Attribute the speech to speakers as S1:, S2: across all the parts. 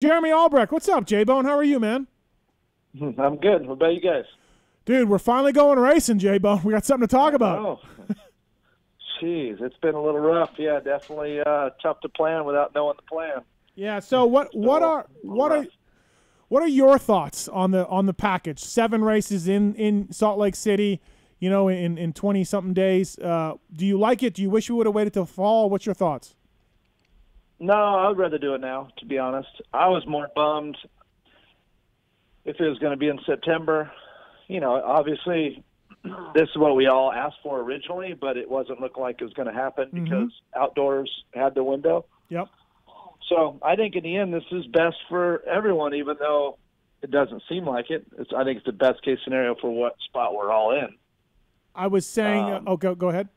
S1: Jeremy Albrecht, what's up, J-Bone? How are you, man?
S2: I'm good. What about you guys?
S1: Dude, we're finally going racing, J-Bone. We got something to talk about.
S2: Oh, jeez, it's been a little rough. Yeah, definitely tough to plan without knowing the plan.
S1: Yeah. So what are your thoughts on the package? 7 races in Salt Lake City, in 20-something days. Do you like it? Do you wish we would have waited till fall? What's your thoughts?
S2: No, I would rather do it now, to be honest. I was more bummed if it was going to be in September. Obviously, this is what we all asked for originally, but it wasn't looking like it was going to happen because outdoors had the window.
S1: Yep.
S2: So I think in the end, this is best for everyone, even though it doesn't seem like it. I think it's the best case scenario for what spot we're all in.
S1: I was saying, go ahead.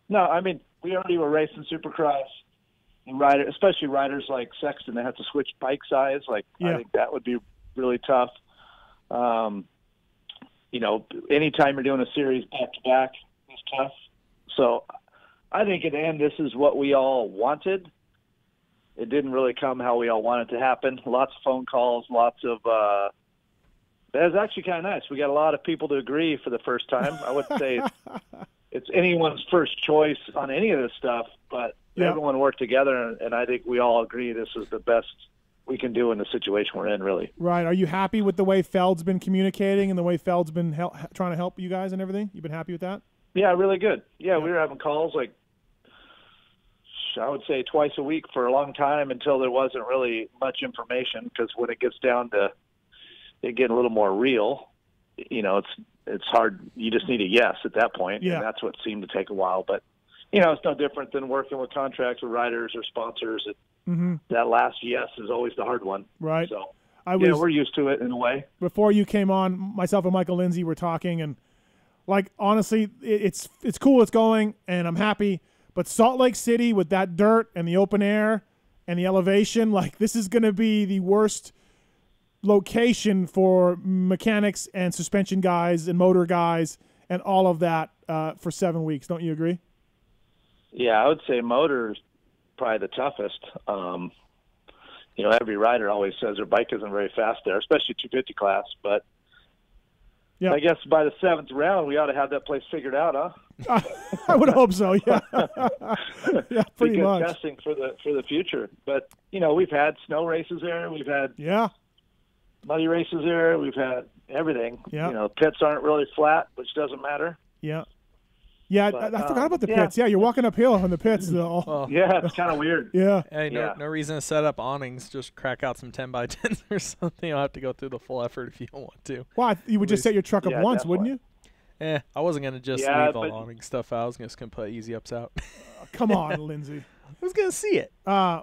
S2: No, I mean, we already were racing Supercross. And especially riders like Sexton that have to switch bike size. I think that would be really tough. Anytime you're doing a series back-to-back is tough. So I think in the end, this is what we all wanted. It didn't really come how we all wanted it to happen. Lots of phone calls, lots of it was actually kind of nice. We got a lot of people to agree for the first time. I wouldn't say it's anyone's first choice on any of this stuff, but everyone worked together, and I think we all agree this is the best we can do in the situation we're in, really.
S1: Right. Are you happy with the way Feld's been communicating and the way Feld's been trying to help you guys and everything? You've been happy with that?
S2: Yeah, really good. Yeah, we were having calls I would say twice a week for a long time until there wasn't really much information, because when it gets down to it getting a little more real, it's hard. You just need a yes at that point, and that's what seemed to take a while. But it's no different than working with contracts with riders or sponsors. That last yes is always the hard one.
S1: Right.
S2: So, we're used to it in a way.
S1: Before you came on, myself and Michael Lindsay were talking, and, honestly, it's cool it's going, and I'm happy. But Salt Lake City with that dirt and the open air and the elevation, this is going to be the worst location for mechanics and suspension guys and motor guys and all of that for 7 weeks. Don't you agree?
S2: Yeah, I would say motor is probably the toughest. Every rider always says their bike isn't very fast there, especially 250 class. But I guess by the 7th round, we ought to have that place figured out, huh?
S1: I would hope so. Yeah, yeah, pretty
S2: much.
S1: Good
S2: testing for the future. But we've had snow races there. We've had muddy races there. We've had everything. Yeah. Pits aren't really flat, which doesn't matter.
S1: Yeah. Yeah, but, I forgot about the pits. Yeah, you're walking uphill on the pits.
S2: Yeah, it's kind of weird.
S1: Yeah.
S3: Hey, no reason to set up awnings. Just crack out some 10x10s or something. You don't have to go through the full effort if you don't want to.
S1: Well, you would just set your truck up once, wouldn't you?
S3: I wasn't going to just leave all awning stuff out. I was just going to put easy ups out.
S1: Come on, Lindsay.
S3: I was going to see it.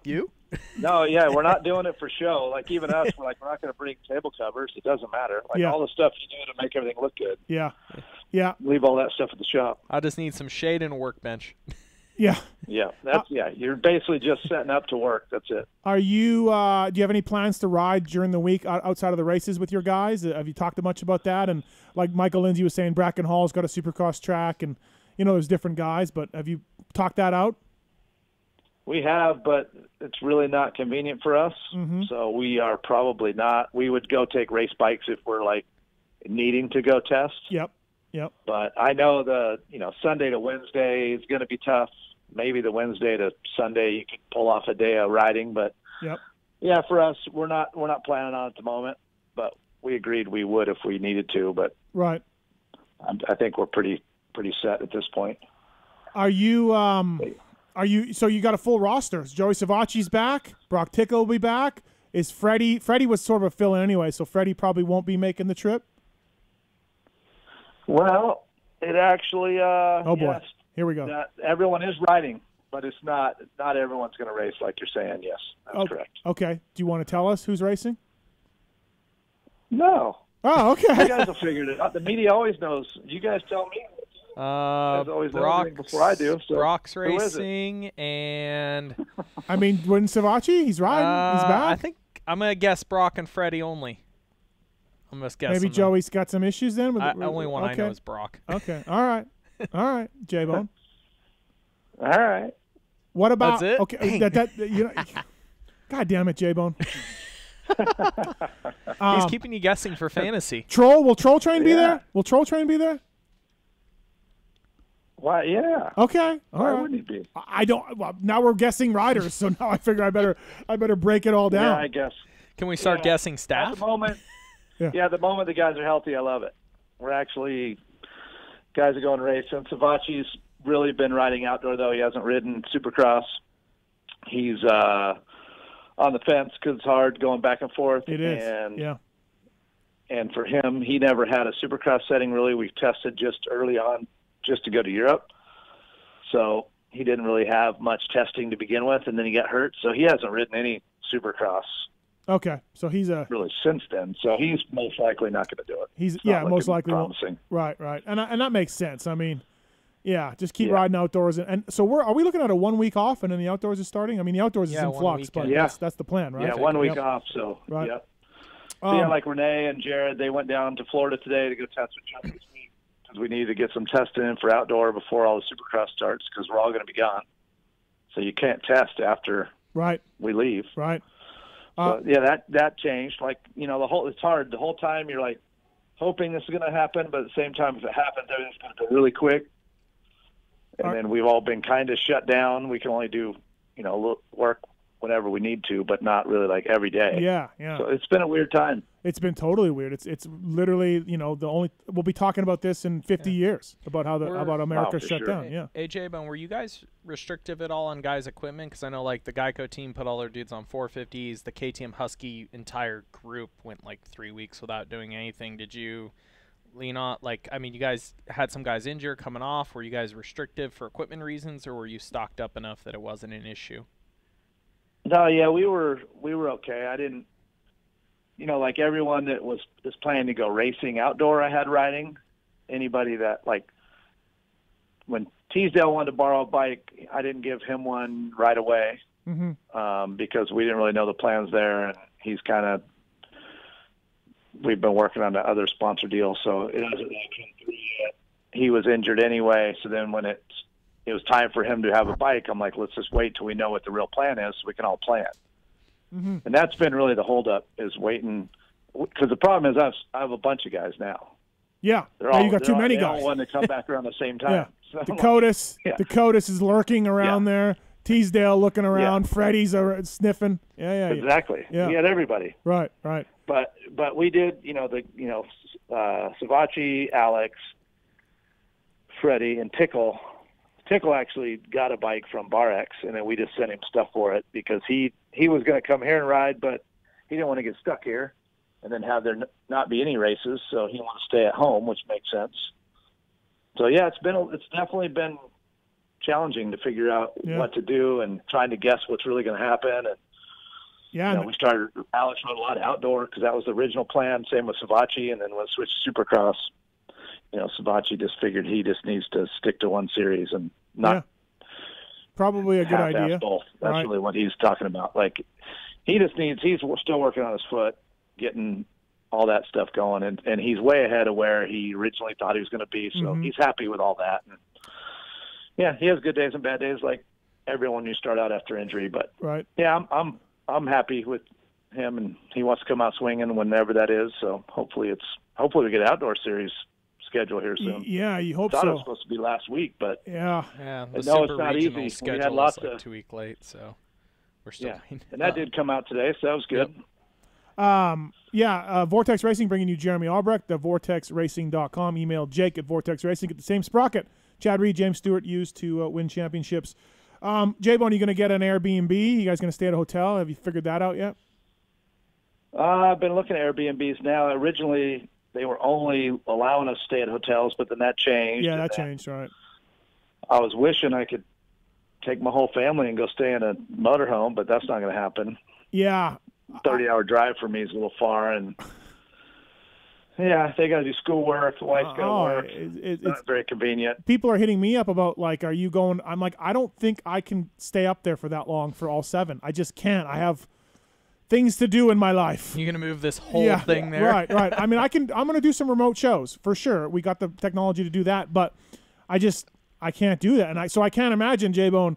S3: You?
S2: No, we're not doing it for show. Even us, we're not going to bring table covers. It doesn't matter. All the stuff you do to make everything look good.
S1: Yeah. Yeah.
S2: Leave all that stuff at the shop.
S3: I just need some shade and a workbench.
S1: Yeah.
S2: Yeah. You're basically just setting up to work. That's it.
S1: Are you? Do you have any plans to ride during the week outside of the races with your guys? Have you talked much about that? And like Michael Lindsay was saying, Bracken Hall's got a Supercross track, and there's different guys. But have you talked that out?
S2: We have, but it's really not convenient for us. So we are probably not. We would go take race bikes if we're needing to go test.
S1: Yep.
S2: But I know Sunday to Wednesday is going to be tough. Maybe the Wednesday to Sunday you can pull off a day of riding, but for us we're not planning on it at the moment. But we agreed we would if we needed to. But
S1: right,
S2: I think we're pretty set at this point.
S1: Are you? So you got a full roster? Joey Savacci's back. Brock Tickle will be back. Is Freddie? Freddie was sort of a fill-in anyway, so Freddie probably won't be making the trip.
S2: Well, it actually.
S1: Oh boy, here we go.
S2: Everyone is riding, but it's not everyone's going to race like you're saying. Yes, that's correct.
S1: Okay. Do you want to tell us who's racing?
S2: No.
S1: Oh, okay.
S2: You guys will figure it out. The media always knows. You guys tell me. You guys always know everything before I do. So
S3: Brock's racing, and
S1: I mean, when Savacci, he's riding. He's back.
S3: I think I'm gonna guess Brock and Freddie only. I'm just guessing.
S1: Maybe Joey's got some issues then. With
S3: the only one I know is Brock.
S1: Okay. All right. J-Bone.
S2: All right.
S1: What about?
S3: That's it?
S1: Okay. God damn it, J-Bone.
S3: He's keeping you guessing for fantasy.
S1: Will Troll Train be there? Will Troll Train be there?
S2: Why? Yeah.
S1: Okay. All
S2: Why
S1: right.
S2: wouldn't he be?
S1: I don't. Well, now we're guessing riders, so now I figure I better break it all down.
S2: Yeah, I guess.
S3: Can we start guessing
S2: At
S3: staff?
S2: the moment,
S1: Yeah.
S2: the moment the guys are healthy, I love it. We're actually guys are going racing. Savachi's really been riding outdoor though. He hasn't ridden Supercross. He's on the fence because it's hard going back and forth.
S1: It is.
S2: And,
S1: yeah.
S2: And for him, he never had a Supercross setting really. We tested just early on just to go to Europe. So he didn't really have much testing to begin with, and then he got hurt. So he hasn't ridden any Supercross.
S1: Okay, so he's
S2: really since then. So he's most likely not going to do it.
S1: He's
S2: It's not
S1: most
S2: looking
S1: likely
S2: promising.
S1: Right, and that makes sense. I mean, just keep riding outdoors, and so are we looking at a 1 week off, and then the outdoors is starting? I mean, the outdoors is in flux, but that's the plan, right?
S2: Yeah, 1 week off. So
S1: right.
S2: Yeah. So like Renee and Jared, they went down to Florida today to go test with Chuck this week because we need to get some testing in for outdoor before all the Supercross starts because we're all going to be gone. So you can't test after we leave.
S1: Right.
S2: So, that changed. Like, it's hard. The whole time you're like hoping this is going to happen, but at the same time, if it happens, everything's going to go really quick. And then we've all been kind of shut down. We can only do, work whenever we need to, but not really like every day.
S1: Yeah.
S2: So it's been a weird time.
S1: It's been totally weird. It's literally, we'll be talking about this in 50 years about how about America shut down. Yeah.
S3: AJ, but were you guys restrictive at all on guys' equipment? Because I know like the Geico team put all their dudes on 450s. The KTM Husky entire group went like 3 weeks without doing anything. Did you lean on you guys had some guys injured coming off. Were you guys restrictive for equipment reasons, or were you stocked up enough that it wasn't an issue?
S2: No, yeah, we were okay. I didn't, like everyone that was planning to go racing outdoor, I had riding. Anybody that when Teasdale wanted to borrow a bike, I didn't give him one right away because we didn't really know the plans there, and we've been working on the other sponsor deal, so it hasn't really come through yet. He was injured anyway, so then when it was time for him to have a bike, I'm like, let's just wait till we know what the real plan is so we can all plan. And that's been really the holdup, is waiting, because the problem is I have a bunch of guys now.
S1: Yeah, you got too many guys.
S2: They all want to come back around the same time.
S1: Yeah. So Dakotas is lurking around there. Teasdale looking around. Freddie's sniffing. Yeah.
S2: Exactly.
S1: Yeah.
S2: We had everybody.
S1: Right.
S2: But we did, Savachi, Alex, Freddie, and Tickle. Tickle actually got a bike from BarX, and then we just sent him stuff for it because he was going to come here and ride, but he didn't want to get stuck here and then have there not be any races, so he wanted to stay at home, which makes sense. So yeah, it's definitely been challenging to figure out what to do and trying to guess what's really going to happen. And we started. Alex rode a lot of outdoor because that was the original plan. Same with Savachi, and then when we switched to Supercross, Savachi just figured he just needs to stick to one series and not
S1: probably a good idea.
S2: Both. That's really what he's talking about. Like he's still working on his foot, getting all that stuff going, and he's way ahead of where he originally thought he was going to be. So he's happy with all that. And he has good days and bad days, like everyone you start out after injury. But I'm happy with him, and he wants to come out swinging whenever that is. So hopefully we get an outdoor series schedule here soon.
S1: Yeah, you hope
S2: so. I thought it
S1: so.
S2: was supposed to be last week, but
S3: the
S2: it's not easy.
S3: Schedule
S2: we had lots
S3: is like
S2: of
S3: 2 weeks late, so we're still
S2: and that did come out today, so that was good.
S1: Vortex Racing bringing you Jeremy Albrecht, the vortexracing.com. Email Jake at Vortex Racing. Get the same sprocket Chad Reed, James Stewart used to win championships. J-Bone, you going to get an Airbnb? You guys going to stay at a hotel? Have you figured that out yet?
S2: I've been looking at Airbnbs now. Originally, they were only allowing us to stay at hotels, but then that changed.
S1: Yeah, that changed, right.
S2: I was wishing I could take my whole family and go stay in a motorhome, but that's not going to happen.
S1: Yeah.
S2: 30-hour drive for me is a little far, and they got to do schoolwork. The wife's got to work. It's not very convenient.
S1: People are hitting me up about, are you going? I'm like, I don't think I can stay up there for that long for all 7. I just can't. I have things to do in my life.
S3: You're going to move this whole thing there?
S1: Right. I mean, I'm going to do some remote shows for sure. We got the technology to do that, but I can't do that. And so I can't imagine, J-Bone,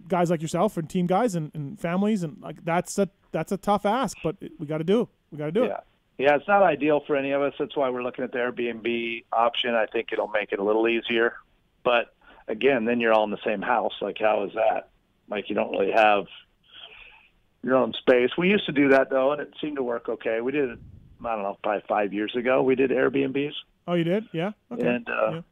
S1: guys like yourself and team guys and families, and like that's a tough ask, but we got to do it. We got to do it.
S2: Yeah, it's not ideal for any of us. That's why we're looking at the Airbnb option. I think it'll make it a little easier. But again, then you're all in the same house. Like, how is that? Like, you don't really have your own space. We used to do that, though, and it seemed to work okay. We did it, I don't know, probably 5 years ago. We did Airbnbs.
S1: Oh, you did? Yeah? Okay.
S2: And,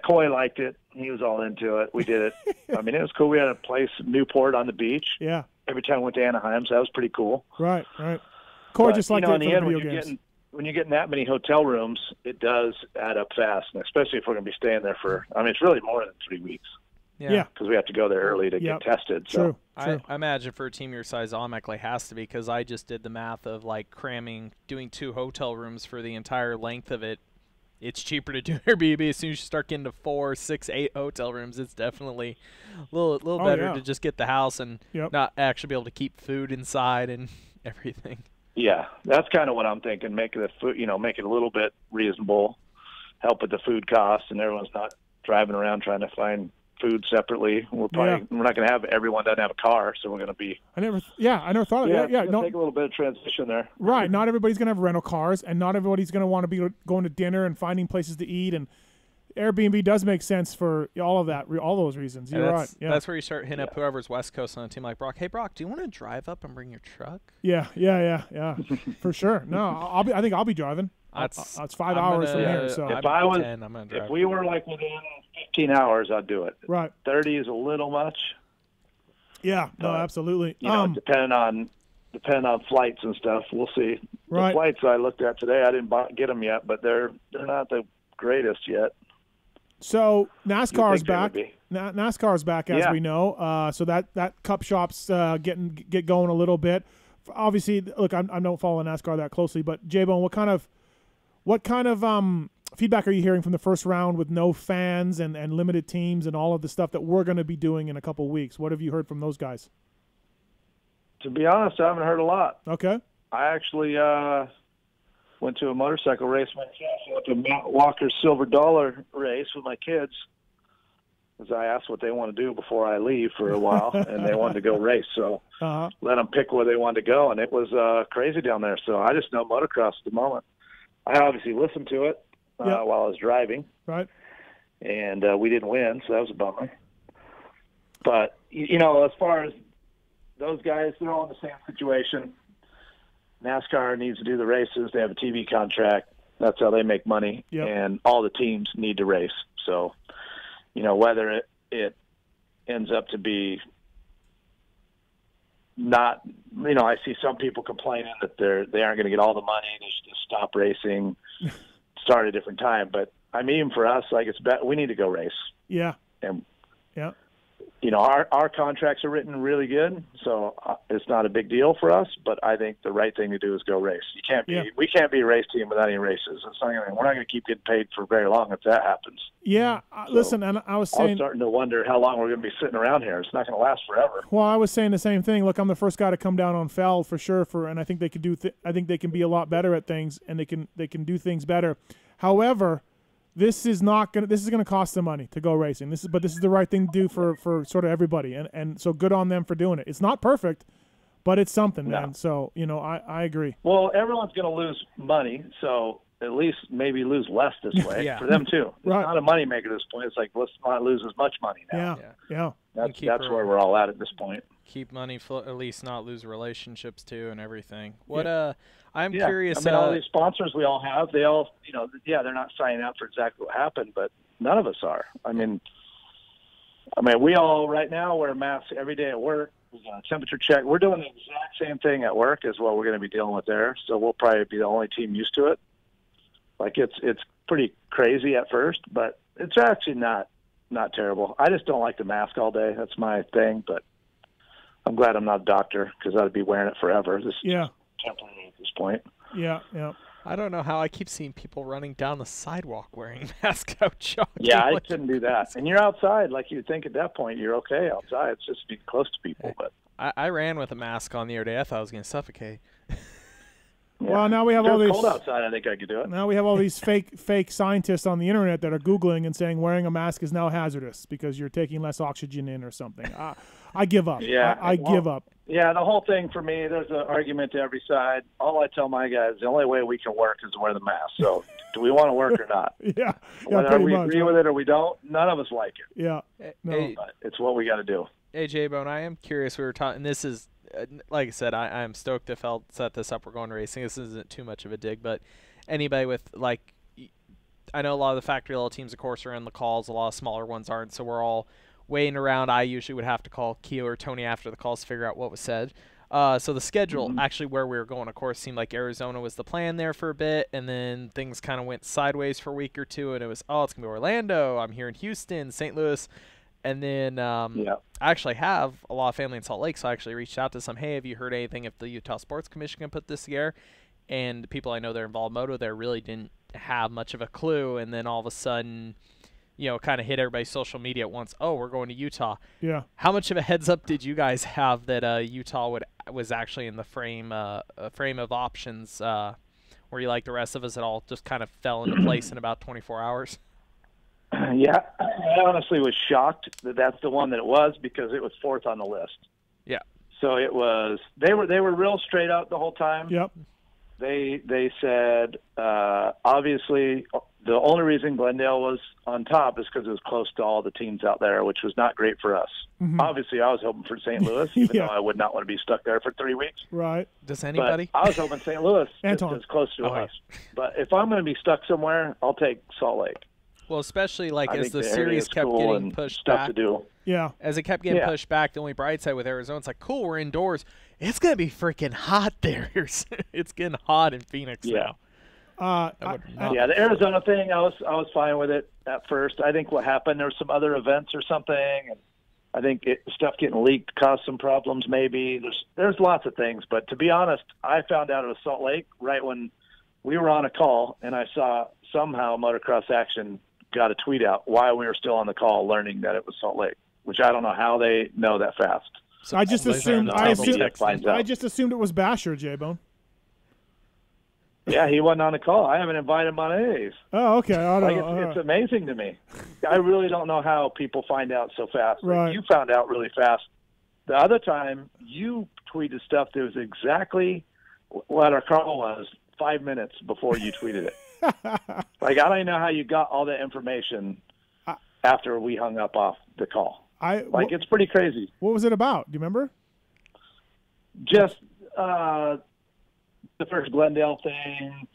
S2: Coy liked it. He was all into it. We did it. I mean, it was cool. We had a place in Newport on the beach.
S1: Yeah.
S2: Every time we went to Anaheim, so that was pretty cool.
S1: Right. Coy just liked it for
S2: the end,
S1: video games.
S2: When you're getting that many hotel rooms, it does add up fast, and especially if we're going to be staying there for, it's really more than 3 weeks.
S1: Yeah.
S2: Because we have to go there early to get tested. So.
S1: True.
S3: I imagine for a team your size, automatically has to be, because I just did the math of like doing 2 hotel rooms for the entire length of it. It's cheaper to do Airbnb. As soon as you start getting to 4, 6, 8 hotel rooms, it's definitely a little better to just get the house and not actually be able to keep food inside and everything.
S2: Yeah, that's kind of what I'm thinking. Make it make it a little bit reasonable, help with the food costs, and everyone's not driving around trying to find food separately. We're not going to have everyone doesn't have a car, so we're going to be.
S1: I never thought of that. Yeah,
S2: take a little bit of transition there.
S1: Right, not everybody's going to have rental cars, and not everybody's going to want to be going to dinner and finding places to eat. And Airbnb does make sense for all of that, all those reasons. You're right. Yeah.
S3: That's where you start hitting up whoever's West Coast on a team like Brock. Hey, Brock, do you want to drive up and bring your truck?
S1: Yeah, for sure. No, I think I'll be driving. It's 5 hours from here. So
S2: if we were like within 15 hours, I'd do it.
S1: Right.
S2: 30 is a little much.
S1: Yeah. No, absolutely.
S2: Depending on flights and stuff, we'll see.
S1: Right.
S2: The flights I looked at today, I didn't get them yet, but they're not the greatest yet.
S1: So NASCAR's back. NASCAR's back, as we know. So that Cup Shop's get going a little bit. Obviously, look, I don't follow NASCAR that closely, but J-Bone, what kind of feedback are you hearing from the first round with no fans and limited teams and all of the stuff that we're going to be doing in a couple of weeks? What have you heard from those guys?
S2: To be honest, I haven't heard a lot.
S1: Okay.
S2: I actually went to a motorcycle race myself. I went to Matt Walker's Silver Dollar race with my kids, because I asked what they want to do before I leave for a while, and they wanted to go race. So let them pick where they wanted to go, and it was crazy down there. So I just know motocross at the moment. I obviously listened to it while I was driving.
S1: Right.
S2: And we didn't win, so that was a bummer. But, as far as those guys, they're all in the same situation. NASCAR needs to do the races. They have a TV contract. That's how they make money.
S1: Yep.
S2: And all the teams need to race. So, whether it ends up to be not, I see some people complaining that they aren't going to get all the money. They should just stop racing, start at a different time. But even for us, like we need to go race.
S1: Yeah.
S2: And
S1: yeah.
S2: Our contracts are written really good, so it's not a big deal for us. But I think the right thing to do is go race. We can't be a race team without any races. We're not going to keep getting paid for very long if that happens.
S1: Yeah, listen, and I was
S2: starting to wonder how long we're going to be sitting around here. It's not going to last forever.
S1: Well, I was saying the same thing. Look, I'm the first guy to come down on Fell for sure. And I think they could do. I think they can be a lot better at things, and they can do things better. However, this is going to cost them money to go racing. This is the right thing to do for sort of everybody, and so good on them for doing it. It's not perfect, but it's something, man. So I agree.
S2: Well, everyone's going to lose money, so at least maybe lose less this way for them too. It's not a moneymaker at this point. It's like, let's not lose as much money now.
S1: Yeah.
S2: That's where we're all at this point.
S3: Keep money, at least not lose relationships too, and everything. I'm curious.
S2: All these sponsors we all have, they all, they're not signing up for exactly what happened, but none of us are. We all right now wear masks every day at work. We're going to temperature check. We're doing the exact same thing at work as what we're going to be dealing with there. So we'll probably be the only team used to it. Like it's pretty crazy at first, but it's actually not terrible. I just don't like the mask all day. That's my thing, but I'm glad I'm not a doctor, because I'd be wearing it forever. This is temporary at this point.
S1: Yeah.
S3: I don't know how I keep seeing people running down the sidewalk wearing masks out jogging.
S2: Yeah, I couldn't do that. And you're outside, like you'd think at that point you're okay outside. It's just being close to people. But
S3: I ran with a mask on the other day. I thought I was going to suffocate.
S2: Yeah.
S1: Well, now we have
S2: if
S1: all
S2: it's
S1: these.
S2: cold outside, I think I could do it.
S1: Now we have all these fake scientists on the internet that are Googling and saying wearing a mask is now hazardous because you're taking less oxygen in or something. I give up.
S2: Yeah,
S1: I give up.
S2: Yeah, the whole thing for me, there's an argument to every side. All I tell my guys, the only way we can work is to wear the mask. So do we want to work or not?
S1: Yeah,
S2: Whether we
S1: much,
S2: agree with it or we don't, none of us like it.
S1: Yeah. No.
S2: But it's what we got to do.
S3: Hey, J-Bone, I am curious. We were talking, and this is, like I said, I'm stoked to set this up. We're going racing. This isn't too much of a dig, but anybody with, like, I know a lot of the factory level teams, of course, are in the calls. A lot of smaller ones aren't, so we're all waiting around. I usually would have to call Keo or Tony after the calls to figure out what was said. So the schedule, actually where we were going, of course, seemed like Arizona was the plan there for a bit, and then things kind of went sideways for a week or two, and it was, it's going to be Orlando. I'm here in Houston, St. Louis. And then I actually have a lot of family in Salt Lake, so I actually reached out to some, hey, have you heard anything if the Utah Sports Commission can put this together? And the people I know that are involved in moto there really didn't have much of a clue, and then all of a sudden, kind of hit everybody's social media at once. Oh, we're going to Utah.
S1: Yeah.
S3: How much of a heads up did you guys have that Utah was actually in the frame of options where you, like the rest of us, it all just kind of fell into place in about 24 hours?
S2: Yeah, I honestly was shocked that that's the one that it was because it was fourth on the list.
S3: Yeah.
S2: So it was they were real straight up the whole time.
S1: Yep.
S2: They said obviously the only reason Glendale was on top is because it was close to all the teams out there, which was not great for us.
S1: Mm-hmm.
S2: Obviously, I was hoping for St. Louis, even though I would not want to be stuck there for 3 weeks.
S1: Right.
S3: Does anybody?
S2: But I was hoping St. Louis
S1: Anton.
S2: is close to us. But if I'm going to be stuck somewhere, I'll take Salt Lake.
S3: Well, especially like
S2: I
S3: as
S2: think
S3: the
S2: area
S3: series
S2: is
S3: kept
S2: cool
S3: getting
S2: and
S3: pushed
S2: stuff
S3: back.
S2: to do.
S1: Yeah.
S3: As it kept getting pushed back, the only bright side with Arizona, it's like, cool, we're indoors. It's going to be freaking hot there. It's getting hot in Phoenix now.
S2: The Arizona thing, I was fine with it at first. I think what happened, there were some other events or something, and I think stuff getting leaked caused some problems maybe. There's lots of things, but to be honest, I found out it was Salt Lake right when we were on a call, and I saw somehow Motocross Action got a tweet out while we were still on the call learning that it was Salt Lake, which I don't know how they know that fast.
S1: So I just assumed it was Basher, J-Bone.
S2: Yeah, he wasn't on the call. I haven't invited him on any of these.
S1: Oh, okay. I don't know.
S2: It's amazing to me. I really don't know how people find out so fast.
S1: Right.
S2: Like, you found out really fast. The other time, you tweeted stuff that was exactly what our call was 5 minutes before you tweeted it. Like, I don't even know how you got all that information after we hung up off the call. It's pretty crazy.
S1: What was it about? Do you remember?
S2: Just the first Glendale thing.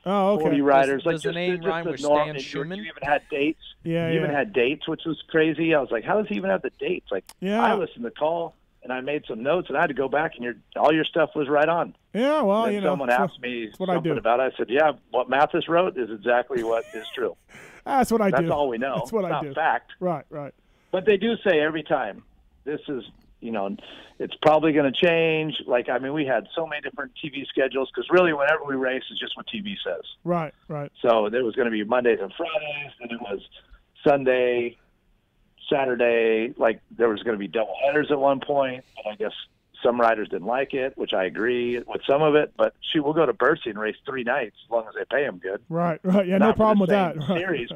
S1: Oh, okay.
S2: 40 riders.
S3: Does the name rhyme with Stan Schumann?
S2: You even had dates.
S1: Yeah,
S2: You even had dates, which was crazy. I was like, how does he even have the dates? Like, I listened to the call, and I made some notes, and I had to go back, and all your stuff was right on.
S1: Yeah, well,
S2: and someone asked me something about it. I said, yeah, what Mathis wrote is exactly what is true.
S1: That's what I do.
S2: That's all we know.
S1: That's what I do.
S2: Not fact.
S1: Right.
S2: But they do say every time, this is, it's probably going to change. Like, I mean, we had so many different TV schedules because really whenever we race is just what TV says.
S1: Right.
S2: So there was going to be Mondays and Fridays, then it was Sunday, Saturday. Like, there was going to be double headers at one point. I guess some riders didn't like it, which I agree with some of it. But, shoot, we'll go to Bercy and race 3 nights as long as they pay them good.
S1: Right. Yeah, no problem with that.
S2: Series,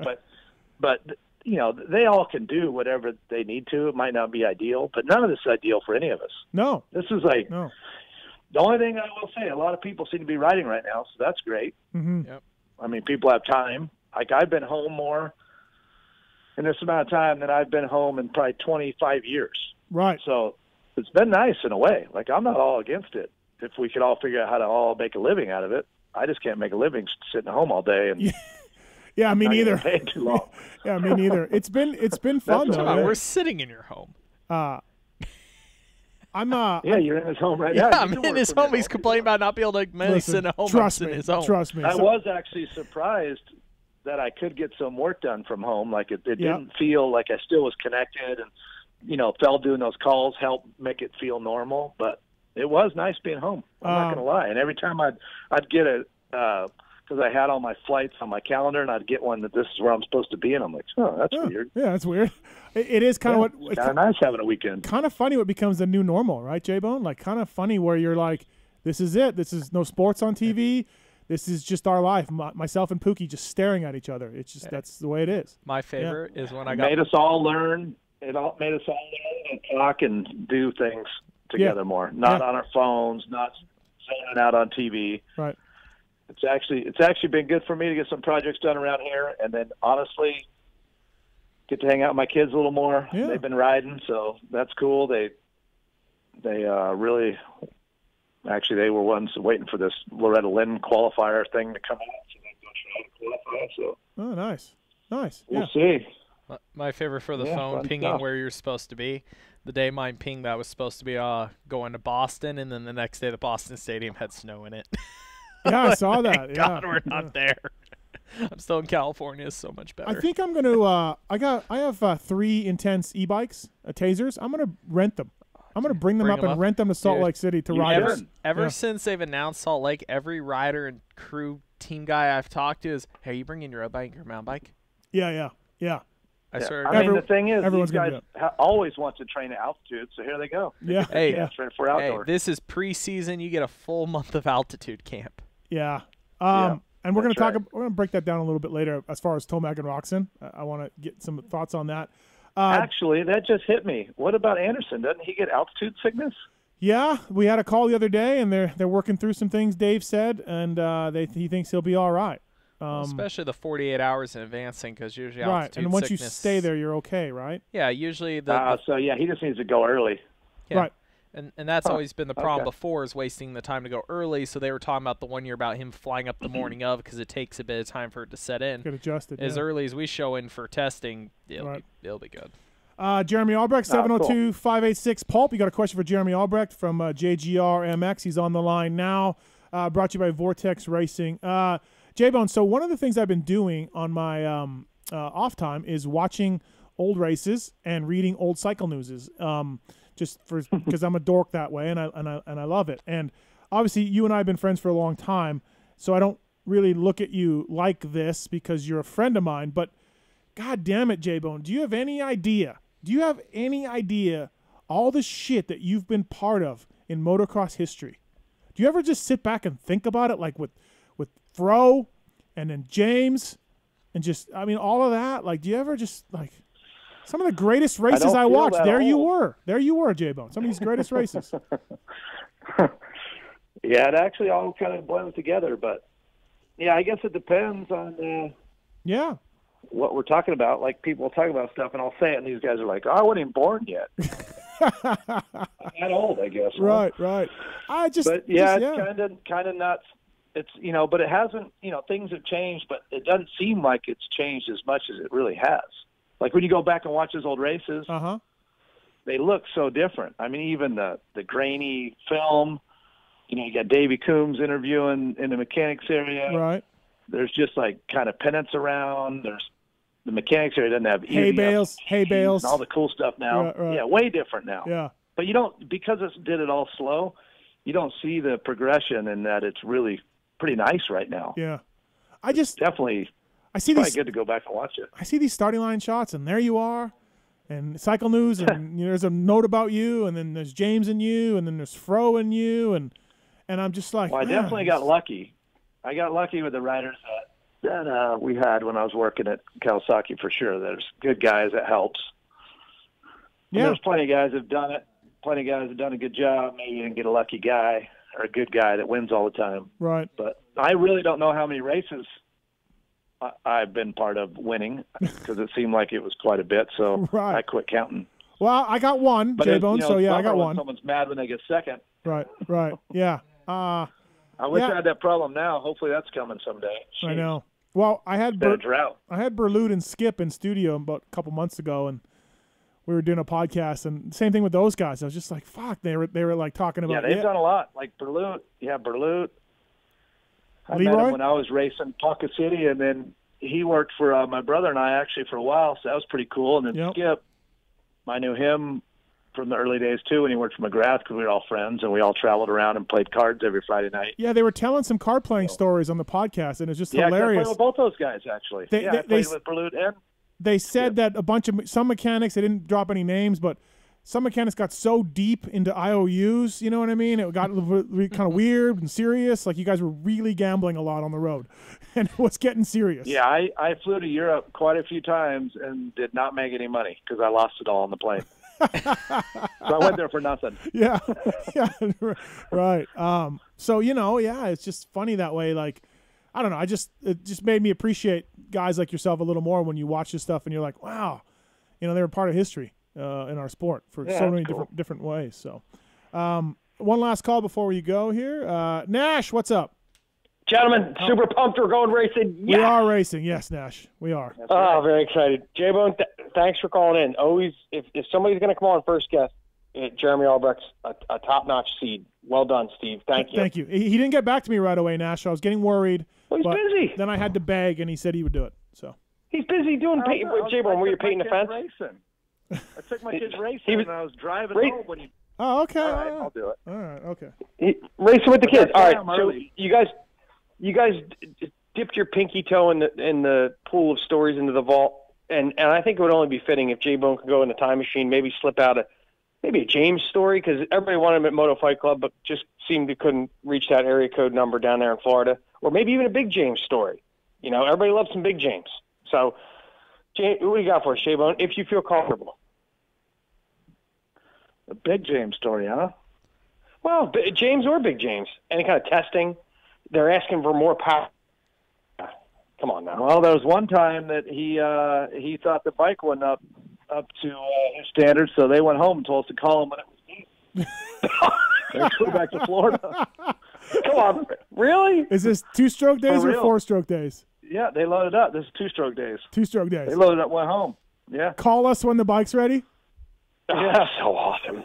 S2: but they all can do whatever they need to. It might not be ideal, but none of this is ideal for any of us.
S1: No.
S2: This is the only thing I will say, a lot of people seem to be riding right now, so that's great.
S1: Mm-hmm.
S3: Yep.
S2: I mean, people have time. Like, I've been home more in this amount of time than I've been home in probably 25 years.
S1: Right.
S2: So it's been nice in a way. Like, I'm not all against it. If we could all figure out how to all make a living out of it. I just can't make a living sitting at home all day and
S1: yeah, me neither.
S2: Paid too long.
S1: Yeah, me neither. It's been fun though.
S3: Yeah. We're sitting in your home.
S2: Yeah, you're in his home right now.
S3: Yeah, I'm in his home. He's complaining about not being able to sit at home.
S1: Trust me. Trust me.
S2: I was actually surprised that I could get some work done from home. Like, it didn't feel like I still was connected, and Phil doing those calls helped make it feel normal. But it was nice being home. I'm not going to lie. And every time I'd get it. Because I had all my flights on my calendar, and I'd get one that this is where I'm supposed to be, and I'm like, oh, that's weird.
S1: Yeah, that's weird. It is kind of
S2: it's kind of nice having a weekend.
S1: Kind of funny what becomes the new normal, right, J-Bone? Like, kind of funny where you're like, This is it. This is no sports on TV. This is just our life. Myself and Pookie just staring at each other. It's just that's the way it is.
S3: My favorite is when I
S2: It
S3: got
S2: made us all learn. It all made us all learn and talk and do things together more. Not on our phones. Not zoning out on TV.
S1: Right.
S2: It's actually been good for me to get some projects done around here, and then honestly, get to hang out with my kids a little more.
S1: Yeah.
S2: They've been riding, so that's cool. They really. Actually, they were ones waiting for this Loretta Lynn qualifier thing to come out, so they go try to qualify. So,
S1: oh, nice.
S2: We'll see.
S3: my favorite for the phone pinging
S2: stuff.
S3: where you're supposed to be. The day mine pinged, that was supposed to be going to Boston, and then the next day the Boston Stadium had snow in it.
S1: Yeah, I saw that.
S3: Thank
S1: Yeah.
S3: God we're not there. I'm still in California. It's so much better.
S1: I think I'm gonna. I have 3 intense e-bikes, tasers. I'm gonna rent them. I'm gonna bring them up and rent them to Salt Lake City to ride.
S3: Ever since they've announced Salt Lake, every rider and crew team guy I've talked to is, "Hey, are you bringing your road bike, your mountain bike?"
S1: Yeah.
S3: I swear.
S2: I mean, the thing is,
S1: everyone's
S2: these
S1: gonna
S2: guys always want to train at altitude, so here they go.
S1: Yeah.
S3: Hey,
S1: yeah.
S2: For outdoors.
S3: this is preseason. You get a full month of altitude camp.
S1: Yeah. And we're gonna
S2: that's right.
S1: we're gonna break that down a little bit later as far as Tomac and Roxon. I want to get some thoughts on that.
S2: Actually, that just hit me. What about Anderson? Doesn't he get altitude sickness?
S1: Yeah, we had a call the other day, and they're working through some things. Dave said, and he thinks he'll be all right.
S3: Especially the 48 hours in advancing, because usually
S1: Right,
S3: altitude
S1: and once
S3: sickness,
S1: you stay there, you're okay, right?
S3: Yeah, usually
S2: So yeah, he just needs to go early.
S3: yeah.
S1: Right.
S3: And that's always been the problem
S2: Okay.
S3: before, is wasting the time to go early. So they were talking about the one year about him flying up the morning of, because it takes a bit of time for it to set in.
S1: Get adjusted.
S3: As
S1: yeah.
S3: early as we show in for testing, it'll
S1: Right.
S3: be good.
S1: Jeremy Albrecht,
S2: cool.
S1: 702-586 Pulp. You got a question for Jeremy Albrecht from JGR-MX. He's on the line now. Brought to you by Vortex Racing. J-Bone, so one of the things I've been doing on my off time is watching old races and reading old cycle newses. Just because I'm a dork that way, and I love it. And obviously, you and I have been friends for a long time, so I don't really look at you like this because you're a friend of mine. But God damn it, J-Bone, do you have any idea? Do you have any idea all the shit that you've been part of in motocross history? Do you ever just sit back and think about it, like with Fro and then James and just all of that? Like, do you ever just like? Some of the greatest races I watched. There you were, J-Bone. Some of these greatest races.
S2: Yeah, it actually all kind of blends together. But yeah, I guess it depends on what we're talking about. Like, people will talk about stuff, and I'll say it, and these guys are like, "Oh, I wasn't even born yet." I'm that old, I guess.
S1: Right.
S2: But yeah, it's kind of nuts. It's but it hasn't. Things have changed, but it doesn't seem like it's changed as much as it really has. Like when you go back and watch those old races, they look so different. I mean, even the grainy film. You got Davey Coombs interviewing in the mechanics area.
S1: Right.
S2: There's just like kind of pennants around. There's the mechanics area doesn't have
S1: hay bales,
S2: and all the cool stuff now.
S1: Right.
S2: Yeah, way different now.
S1: Yeah.
S2: But you don't, because it did it all slow. You don't see the progression in that. It's really pretty nice right now.
S1: Yeah.
S2: Definitely.
S1: I see
S2: probably
S1: these.
S2: Good to go back and watch it.
S1: I see these starting line shots, and there you are, and Cycle News, and there's a note about you, and then there's James and you, and then there's Fro and you, and I'm just like.
S2: Well, I definitely got lucky. I got lucky with the riders that we had when I was working at Kawasaki for sure. There's good guys. That helps. And
S1: Yeah.
S2: there's plenty of guys that have done it. Plenty of guys have done a good job. Maybe you didn't get a lucky guy or a good guy that wins all the time.
S1: Right.
S2: But I really don't know how many races I've been part of winning because it seemed like it was quite a bit. So
S1: Right.
S2: I quit counting.
S1: Well, I got one,
S2: But
S1: J-Bone, so yeah, I got
S2: when
S1: one.
S2: Someone's mad when they get second.
S1: Right. Yeah.
S2: I wish
S1: Yeah.
S2: I had that problem now. Hopefully that's coming someday.
S1: I
S2: Jeez.
S1: know. Well, I had
S2: Been a drought.
S1: Berlut and Skip in studio about a couple months ago, and we were doing a podcast, and same thing with those guys. I was just like, fuck, they were like talking about.
S2: Yeah, they've done a lot. Like Berlut. Yeah, Berlut. I met
S1: Leroy?
S2: him when I was racing Pocket City, and then he worked for my brother and I actually for a while, so that was pretty cool. And then
S1: Yep.
S2: Skip, I knew him from the early days too when he worked for McGrath because we were all friends and we all traveled around and played cards every Friday night.
S1: Yeah, they were telling some card playing stories on the podcast, and it's just
S2: Yeah, I
S1: hilarious.
S2: played with both those guys actually. I played with Berlut and
S1: They said that a bunch of some mechanics, they didn't drop any names, but some mechanics got so deep into IOUs, you know what I mean? It got a little bit kind of weird and serious. Like you guys were really gambling a lot on the road, and it was getting serious.
S2: Yeah, I flew to Europe quite a few times and did not make any money because I lost it all on the plane. So I went there for nothing.
S1: Yeah, yeah, right. So it's just funny that way. Like, I don't know. It just made me appreciate guys like yourself a little more when you watch this stuff and you're like, wow, they were part of history in our sport for so many different ways. So, one last call before you go here. Nash, what's up?
S4: Gentlemen, super pumped we're going racing.
S1: Yeah. We are racing. Yes, Nash, we are.
S4: Oh, very excited. J-Bone, thanks for calling in. Always, if somebody's going to come on first guest, Jeremy Albrecht's a top-notch seed. Well done, Steve. Thank you.
S1: Thank you. He didn't get back to me right away, Nash. So I was getting worried.
S2: Well, he's busy.
S1: Then I had to beg, and he said he would do it. So
S4: he's busy doing J-Bone. Were you painting the fence?
S2: Racing. I took my kids racing, and I was driving home when he.
S1: Oh, okay.
S2: All right, I'll do it.
S1: All right, okay.
S4: Racing with the kids. All right. So
S2: early.
S4: you guys dipped your pinky toe in the pool of stories into the vault, and I think it would only be fitting if J-Bone could go in the time machine, maybe slip out maybe a James story, because everybody wanted him at Moto Fight Club, but just seemed to couldn't reach that area code number down there in Florida, or maybe even a Big James story. Everybody loves some Big James. So, James, what do you got for us, J-Bone, if you feel comfortable?
S2: A Big James story, huh?
S4: Well, James or Big James, any kind of testing. They're asking for more power. Come on now.
S2: Well, there was one time that he thought the bike wasn't up to his standards, so they went home and told us to call him when it was due. They flew back to Florida.
S4: Come on, really?
S1: Is this 2-stroke days or 4-stroke days?
S2: Yeah, they loaded up. This is 2-stroke days.
S1: 2-stroke days.
S2: They loaded up, went home. Yeah.
S1: Call us when the bike's ready.
S4: Yeah, so awesome.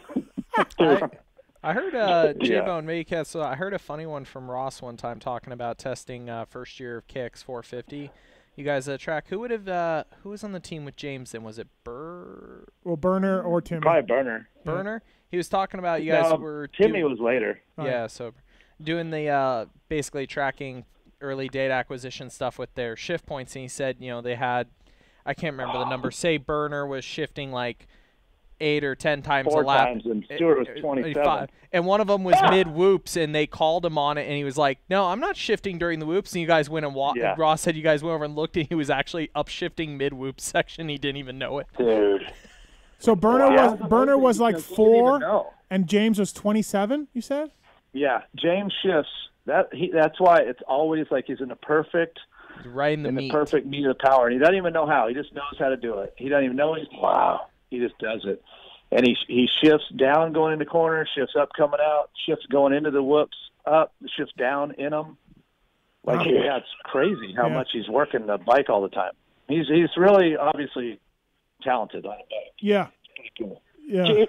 S3: I heard J-Bone Maycat. So I heard a funny one from Ross one time talking about testing first year of kicks 450. You guys track. Who was on the team with James then? Was it
S1: Burner or Timmy?
S2: Probably Burner.
S3: Burner. He was talking about you guys were.
S2: Timmy was later.
S3: Yeah, so doing the basically tracking early data acquisition stuff with their shift points, and he said they had, I can't remember the number. Say Burner was shifting like 8 or 10 times
S2: 4
S3: a lap.
S2: times, and Stewart was 27.
S3: And one of them was mid-whoops, and they called him on it, and he was like, no, I'm not shifting during the whoops. And you guys went and Ross said you guys went over and looked, and he was actually upshifting mid-whoop section. He didn't even know it.
S4: Dude.
S1: So Burner was like 4, and James was 27, you said?
S2: Yeah, James shifts. That's why it's always like he's in the perfect meat of power. And he doesn't even know how. He just knows how to do it. He doesn't even know he just does it. And he shifts down going into corner, shifts up coming out, shifts going into the whoops up, shifts down in them. It's crazy how much he's working the bike all the time. He's really obviously talented on a bike.
S1: Yeah.
S2: It's pretty cool.
S1: Yeah.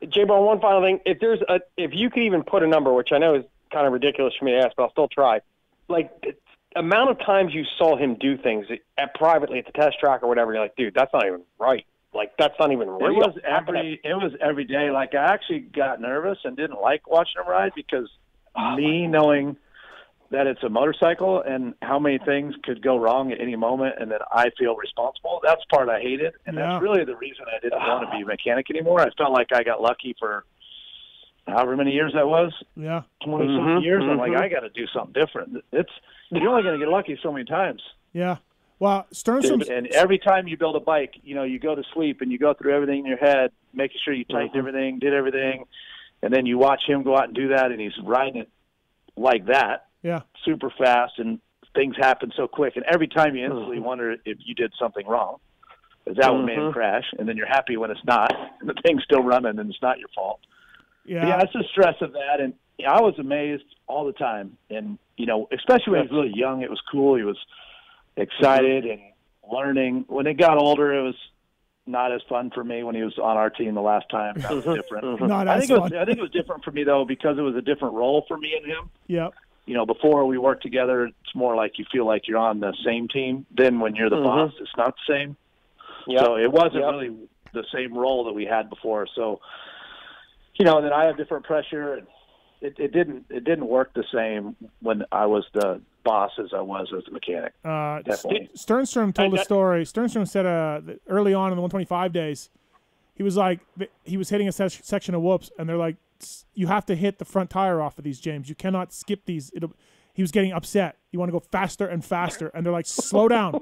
S4: J-Bone, one final thing. If you could even put a number, which I know is kind of ridiculous for me to ask, but I'll still try. Like, the amount of times you saw him do things privately at the test track or whatever, you're like, dude, that's not even right. Like, that's not even real.
S2: It was every day. Like, I actually got nervous and didn't like watching him ride because knowing that it's a motorcycle and how many things could go wrong at any moment, and then I feel responsible. That's the part I hated, and that's really the reason I didn't want to be a mechanic anymore. I felt like I got lucky for however many years that was.
S1: Yeah,
S2: 20-something years. I'm like, I got to do something different. You're only going to get lucky so many times.
S1: Yeah. Well, Sternstrom's...
S2: And every time you build a bike, you go to sleep and you go through everything in your head, making sure you tightened everything, did everything, and then you watch him go out and do that, and he's riding it like that, super fast, and things happen so quick. And every time you instantly wonder if you did something wrong, because that would make him crash, and then you're happy when it's not, and the thing's still running, and it's not your fault. Yeah, it's the stress of that, and I was amazed all the time. And, especially when he was really young, it was cool. He was excited and learning. When it got older, it was not as fun for me when he was on our team the last time. That was different. I think it was different for me, though, because it was a different role for me and him.
S1: Yep.
S2: Before we worked together, it's more like you feel like you're on the same team. Then when you're the boss, it's not the same. Yep. So it wasn't really the same role that we had before. So, then I have different pressure. It didn't work the same when I was the boss as I was as a mechanic.
S1: Sternstrom told a story. Sternstrom said that early on in the 125 days, he was like, he was hitting a section of whoops, and they're like, you have to hit the front tire off of these, James. You cannot skip these. He was getting upset. You want to go faster and faster, and they're like, slow down,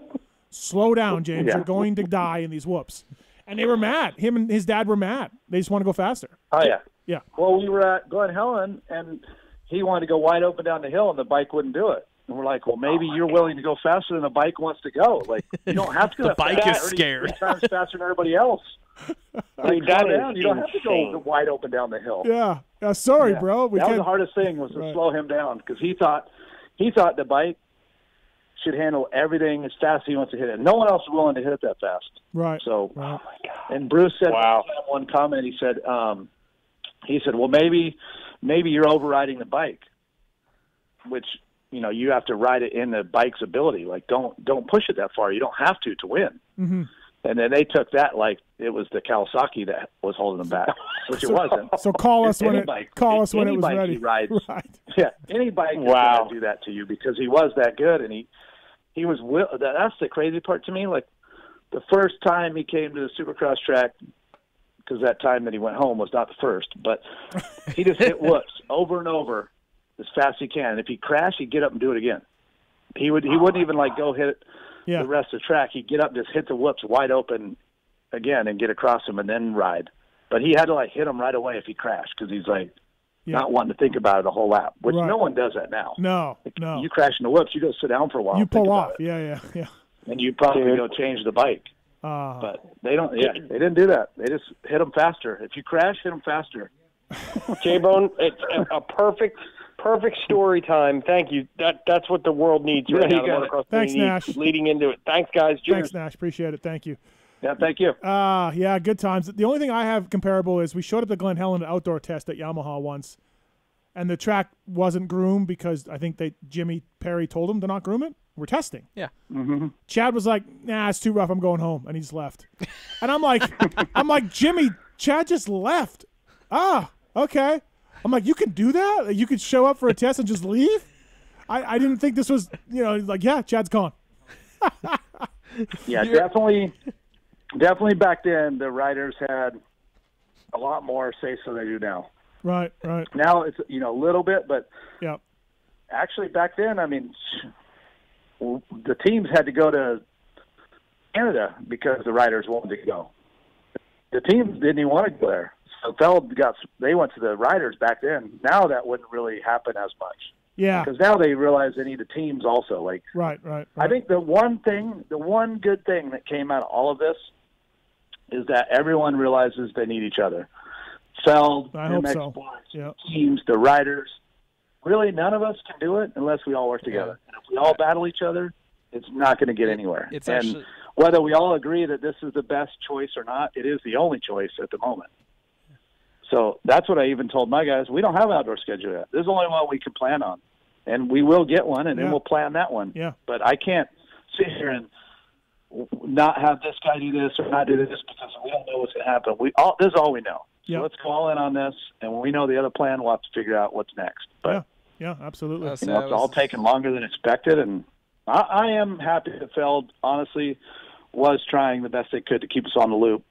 S1: James.
S2: Yeah.
S1: You're going to die in these whoops. And they were mad. Him and his dad were mad. They just want to go faster.
S2: Oh, yeah.
S1: Yeah.
S2: Well, we were at Glen Helen, and he wanted to go wide open down the hill, and the bike wouldn't do it. And we're like, well, maybe you're willing to go faster than the bike wants to go. Like, you don't have to go
S3: The bike is
S2: fast.
S3: scared.
S2: 3 times faster than everybody else. Like,
S4: that
S2: slow
S4: is
S2: down. You don't have to go
S4: insane.
S2: wide open down the hill.
S1: Yeah. Sorry,
S2: Yeah.
S1: bro.
S2: That was the hardest thing was to slow him down because he thought the bike should handle everything as fast as he wants to hit it. No one else is willing to hit it that fast.
S1: Right.
S2: So,
S1: right.
S2: and Bruce said
S4: Wow.
S2: one comment. He said, well, maybe you're overriding the bike, which you have to ride it in the bike's ability. Like, don't push it that far. You don't have to win.
S1: Mm-hmm.
S2: And then they took that like it was the Kawasaki that was holding them back, which it wasn't.
S1: So call us when it was
S2: Any bike
S1: ready.
S2: he rides,
S1: Right.
S2: yeah, any bike is
S4: Wow.
S2: going to do that to you because he was that good, and he was. That's the crazy part to me. Like the first time he came to the Supercross track, because that time that he went home was not the first, but he just hit whoops over and over as fast as he can. And if he crashed, he'd get up and do it again. He wouldn't even like go hit it.
S1: Yeah.
S2: The rest of the track, he'd get up, just hit the whoops wide open again and get across him and then ride. But he had to like hit him right away if he crashed because he's like not wanting to think about it a whole lap, which
S1: Right.
S2: no one does that now.
S1: No.
S2: You crash in the whoops, you go sit down for a while.
S1: You
S2: and think
S1: pull
S2: about
S1: off.
S2: it.
S1: Yeah.
S2: And you probably go change the bike. But they don't. Yeah, they didn't do that. They just hit them faster. If you crash, hit them faster.
S4: J-Bone, it's a perfect story time. Thank you. That's what the world needs right
S2: Yeah,
S4: now.
S2: you got it.
S4: Motocross
S1: Thanks,
S4: community
S1: Nash.
S4: needs leading into it. Thanks, guys. Cheers.
S1: Thanks, Nash. Appreciate it. Thank you.
S2: Yeah, thank you.
S1: Yeah, good times. The only thing I have comparable is we showed up to Glen Helen outdoor test at Yamaha once, and the track wasn't groomed because I think Jimmy Perry told them to not groom it. We're testing.
S3: Yeah.
S2: Mm-hmm.
S1: Chad was like, "Nah, it's too rough. I'm going home," and he just left. And I'm like, Jimmy, Chad just left. Okay. I'm like, you can do that? You could show up for a test and just leave? I didn't think this was, like, yeah, Chad's gone.
S2: Yeah, definitely back then the riders had a lot more say so they do now.
S1: Right.
S2: Now it's a little bit, but
S1: Yeah.
S2: actually back then, I mean, the teams had to go to Canada because the riders wanted to go. The teams didn't even want to go there. So they went to the riders back then. Now that wouldn't really happen as much.
S1: Yeah.
S2: Because now they realize they need the teams also. Like,
S1: Right.
S2: I think the one good thing that came out of all of this is that everyone realizes they need each other. Feld,
S1: I hope
S2: MX
S1: so.
S2: Sports,
S1: Yeah.
S2: teams, the riders. Really, none of us can do it unless we all work together. And if we all battle each other, it's not going to get anywhere.
S3: It's
S2: and
S3: actually,
S2: whether we all agree that this is the best choice or not, it is the only choice at the moment. So that's what I even told my guys. We don't have an outdoor schedule yet. This is the only one we can plan on. And we will get one, and then we'll plan that one.
S1: Yeah.
S2: But I can't sit here and not have this guy do this or not do this because we don't know what's going to happen. This is all we know. So let's go all in on this, and when we know the other plan, we'll have to figure out what's next. But
S1: Yeah, absolutely.
S2: it's all taken longer than expected, and I am happy that Feld, honestly, was trying the best they could to keep us on the loop.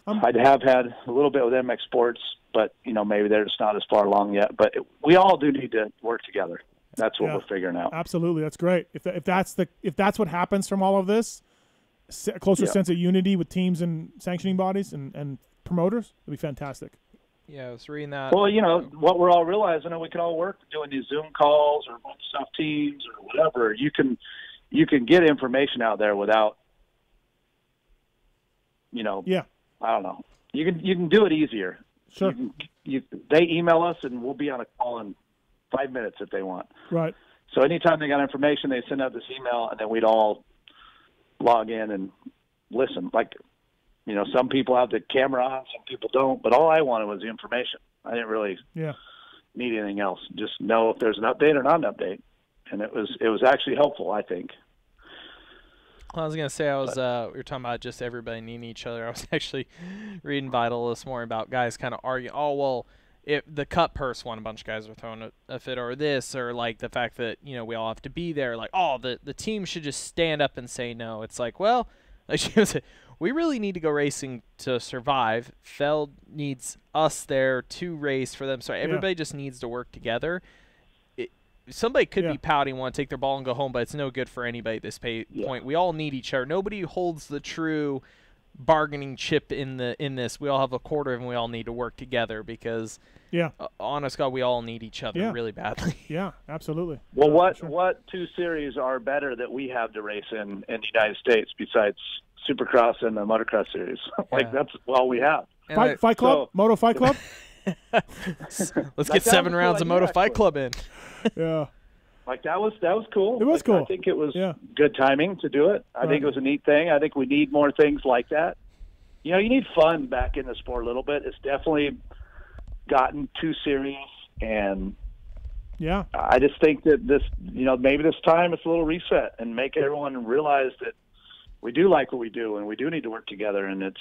S2: I have had a little bit with MX Sports, but maybe they're just not as far along yet. But we all do need to work together. That's what we're figuring out.
S1: Absolutely, that's great. If that's what happens from all of this, a closer sense of unity with teams and sanctioning bodies and promoters, it'd be fantastic.
S3: Yeah, I was reading that.
S2: Well, what we're all realizing, we can all work doing these Zoom calls or stuff teams or whatever. You can get information out there without, I don't know. You can do it easier.
S1: Sure.
S2: They email us and we'll be on a call in 5 minutes if they want.
S1: Right.
S2: So anytime they got information, they send out this email and then we'd all log in and listen. Like, some people have the camera on, some people don't, but all I wanted was the information. I didn't really need anything else. Just know if there's an update or not an update. And it was actually helpful, I think.
S3: I was gonna say we were talking about just everybody needing each other. I was actually reading Vital this morning about guys kind of arguing. Oh well, if the cut purse one, a bunch of guys are throwing a fit or this, or like the fact that we all have to be there. Like, the team should just stand up and say no. It's like, well, Like she was, we really need to go racing to survive. Feld needs us there to race for them. So everybody just needs to work together. Somebody could be pouting, want to take their ball and go home, but it's no good for anybody at this point. We all need each other. Nobody holds the true bargaining chip in this. We all have a quarter, and we all need to work together because, honest God, we all need each other really badly.
S1: Yeah, absolutely.
S2: Well, what two series are better that we have to race in the United States besides Supercross and the Motocross series? That's all we have.
S1: Fight Club, Moto Fight Club.
S3: Let's get 7 rounds of Moto Fight Club in.
S1: Yeah.
S2: Like that was cool.
S1: It was cool.
S2: I think it was good timing to do it. I think it was a neat thing. I think we need more things like that. You need fun back in the sport a little bit. It's definitely gotten too serious, and I just think that this, maybe this time it's a little reset and make everyone realize that we do like what we do and we do need to work together. And it's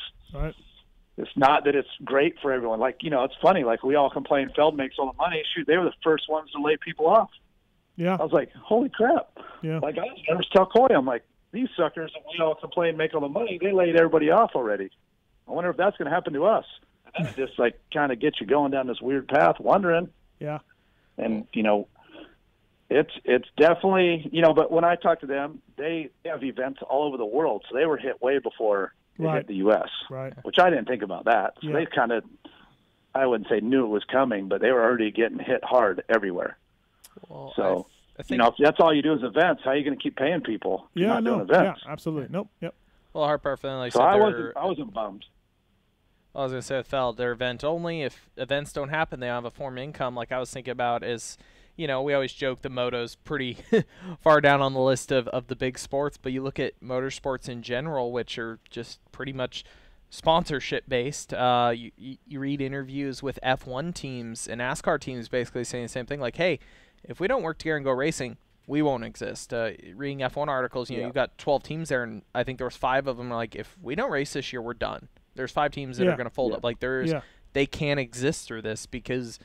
S2: not that it's great for everyone. Like, it's funny. Like we all complain Feld makes all the money. Shoot, they were the first ones to lay people off.
S1: Yeah.
S2: I was like, holy crap.
S1: Yeah.
S2: Like I was tell Coy, I'm like, these suckers that we all complain make all the money, they laid everybody off already. I wonder if that's going to happen to us. And then it just like kind of gets you going down this weird path, wondering.
S1: Yeah.
S2: And, it's definitely, but when I talk to them, they have events all over the world. So they were hit way before they hit the U.S., which I didn't think about that. So they kind of, I wouldn't say knew it was coming, but they were already getting hit hard everywhere.
S3: Well,
S2: so,
S3: I think,
S2: if that's all you do is events, how are you going to keep paying people?
S1: Yeah,
S2: doing events?
S1: Yeah, absolutely. Nope. Yep.
S3: Well, Harper, like
S2: so I wasn't bummed.
S3: I was going to say with Feld, they're event only. If events don't happen, they don't have a form of income. Like I was thinking about is, we always joke the moto's pretty far down on the list of the big sports, but you look at motorsports in general, which are just pretty much sponsorship based. You read interviews with F1 teams and NASCAR teams basically saying the same thing, like, hey, if we don't work together and go racing, we won't exist. Reading F1 articles, you've got 12 teams there, and I think there was 5 of them like, if we don't race this year, we're done. There's 5 teams that are going to fold up. Like they can't exist through this because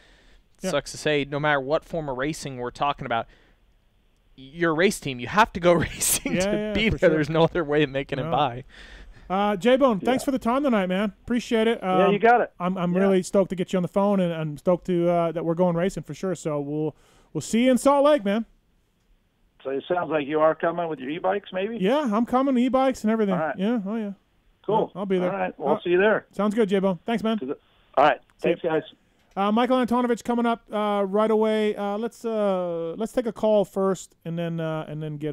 S3: it sucks to say, no matter what form of racing we're talking about, you're a race team. You have to go racing to be there. Sure. There's no other way of making it by.
S1: J-Bone, thanks for the time tonight, man. Appreciate it.
S2: Yeah, you got it.
S1: I'm really stoked to get you on the phone, and I'm stoked to that we're going racing for sure. So we'll see you in Salt Lake, man.
S2: So it sounds like you are coming with your e-bikes, maybe?
S1: Yeah, I'm coming, e-bikes and everything.
S2: All right.
S1: Yeah, oh yeah.
S2: Cool.
S1: I'll be there.
S2: All right, well, I'll see you there.
S1: Sounds good, J-Bone. Thanks, man.
S2: All right, thanks, guys.
S1: Michael Antonovich coming up right away. Let's take a call first, and then get